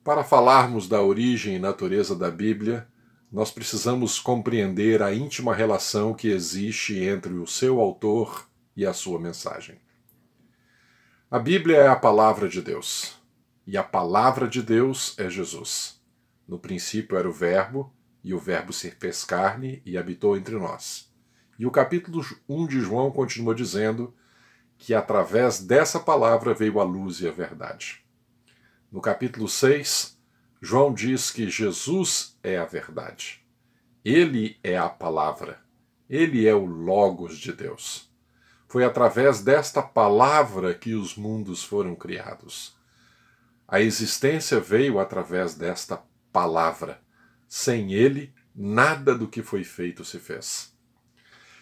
Para falarmos da origem e natureza da Bíblia, nós precisamos compreender a íntima relação que existe entre o seu autor e a sua mensagem. A Bíblia é a palavra de Deus, e a palavra de Deus é Jesus. No princípio era o Verbo, e o Verbo se fez carne e habitou entre nós. E o capítulo 1 de João continua dizendo que através dessa palavra veio a luz e a verdade. No capítulo 6, João diz que Jesus é a verdade. Ele é a palavra. Ele é o Logos de Deus. Foi através desta palavra que os mundos foram criados. A existência veio através desta palavra. Sem ele, nada do que foi feito se fez.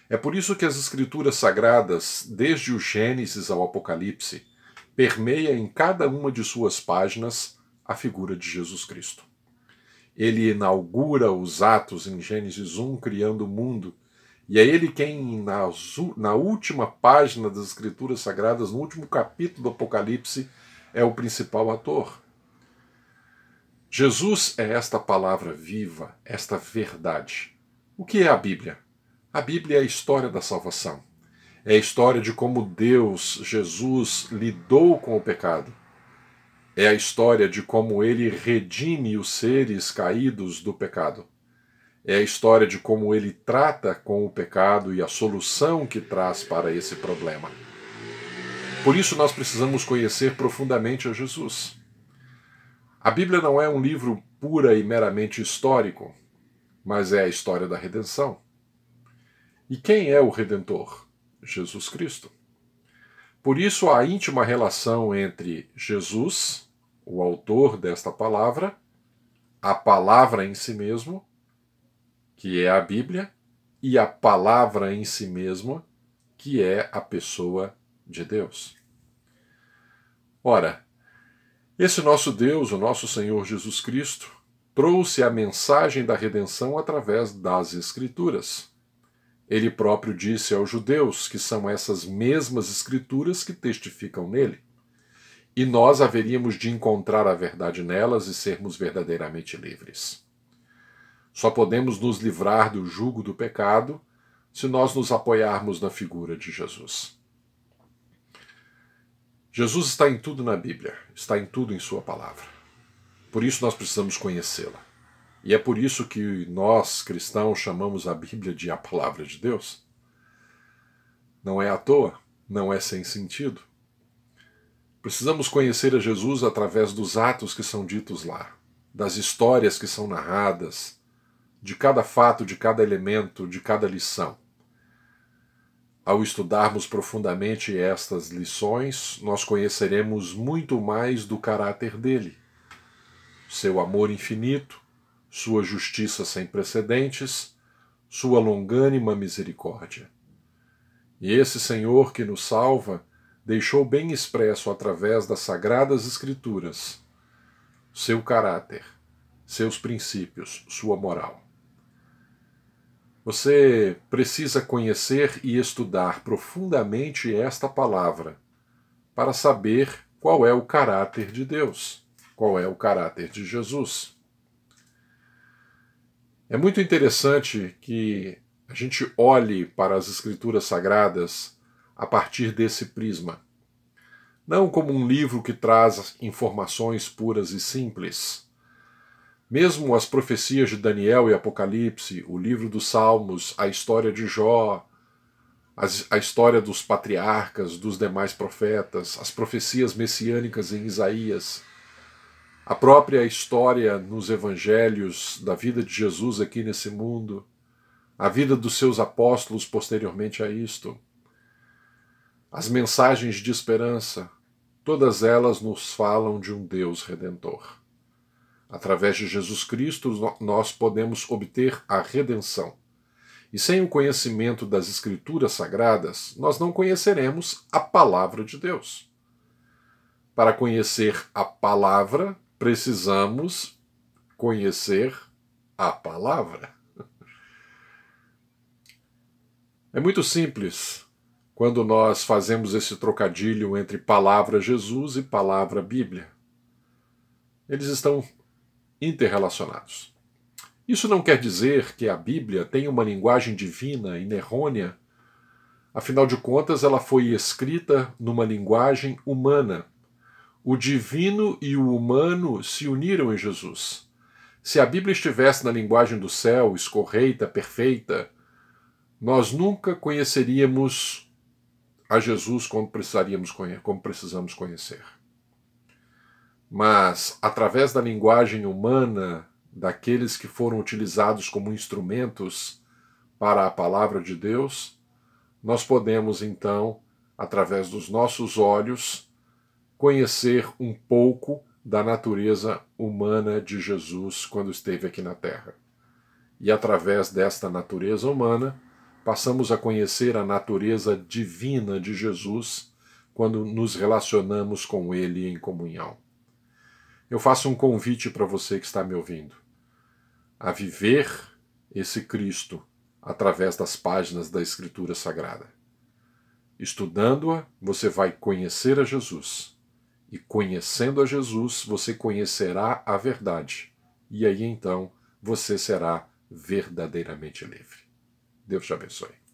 É por isso que as Escrituras Sagradas, desde o Gênesis ao Apocalipse, permeia em cada uma de suas páginas a figura de Jesus Cristo. Ele inaugura os atos em Gênesis 1, criando o mundo, e é ele quem, na última página das Escrituras Sagradas, no último capítulo do Apocalipse, é o principal ator. Jesus é esta palavra viva, esta verdade. O que é a Bíblia? A Bíblia é a história da salvação. É a história de como Deus, Jesus, lidou com o pecado. É a história de como ele redime os seres caídos do pecado. É a história de como ele trata com o pecado e a solução que traz para esse problema. Por isso nós precisamos conhecer profundamente a Jesus. A Bíblia não é um livro pura e meramente histórico, mas é a história da redenção. E quem é o Redentor? Jesus Cristo. Por isso há íntima relação entre Jesus, o autor desta palavra, a palavra em si mesmo, que é a Bíblia, e a palavra em si mesmo, que é a pessoa de Deus. Ora, esse nosso Deus, o nosso Senhor Jesus Cristo, trouxe a mensagem da redenção através das Escrituras. Ele próprio disse aos judeus que são essas mesmas Escrituras que testificam nele. E nós haveríamos de encontrar a verdade nelas e sermos verdadeiramente livres. Só podemos nos livrar do jugo do pecado se nós nos apoiarmos na figura de Jesus. Jesus está em tudo na Bíblia, está em tudo em sua palavra. Por isso nós precisamos conhecê-la. E é por isso que nós, cristãos, chamamos a Bíblia de a Palavra de Deus. Não é à toa, não é sem sentido. Precisamos conhecer a Jesus através dos atos que são ditos lá, das histórias que são narradas, de cada fato, de cada elemento, de cada lição. Ao estudarmos profundamente estas lições, nós conheceremos muito mais do caráter dele, seu amor infinito, sua justiça sem precedentes, sua longânima misericórdia. E esse Senhor que nos salva deixou bem expresso através das Sagradas Escrituras seu caráter, seus princípios, sua moral. Você precisa conhecer e estudar profundamente esta palavra para saber qual é o caráter de Deus, qual é o caráter de Jesus. É muito interessante que a gente olhe para as Escrituras Sagradas a partir desse prisma. Não como um livro que traz informações puras e simples. Mesmo as profecias de Daniel e Apocalipse, o livro dos Salmos, a história de Jó, a história dos patriarcas, dos demais profetas, as profecias messiânicas em Isaías, a própria história nos evangelhos da vida de Jesus aqui nesse mundo, a vida dos seus apóstolos posteriormente a isto, as mensagens de esperança, todas elas nos falam de um Deus redentor. Através de Jesus Cristo nós podemos obter a redenção. E sem o conhecimento das Escrituras Sagradas, nós não conheceremos a Palavra de Deus. Para conhecer a Palavra, precisamos conhecer a palavra. É muito simples quando nós fazemos esse trocadilho entre palavra Jesus e palavra Bíblia. Eles estão interrelacionados. Isso não quer dizer que a Bíblia tem uma linguagem divina inerrônea. Afinal de contas, ela foi escrita numa linguagem humana. O divino e o humano se uniram em Jesus. Se a Bíblia estivesse na linguagem do céu, escorreita, perfeita, nós nunca conheceríamos a Jesus como precisamos conhecer. Mas, através da linguagem humana, daqueles que foram utilizados como instrumentos para a palavra de Deus, nós podemos, então, através dos nossos olhos, conhecer um pouco da natureza humana de Jesus quando esteve aqui na Terra. E através desta natureza humana, passamos a conhecer a natureza divina de Jesus quando nos relacionamos com Ele em comunhão. Eu faço um convite para você que está me ouvindo, a viver esse Cristo através das páginas da Escritura Sagrada. Estudando-a, você vai conhecer a Jesus. E conhecendo a Jesus, você conhecerá a verdade. E aí então, você será verdadeiramente livre. Deus te abençoe.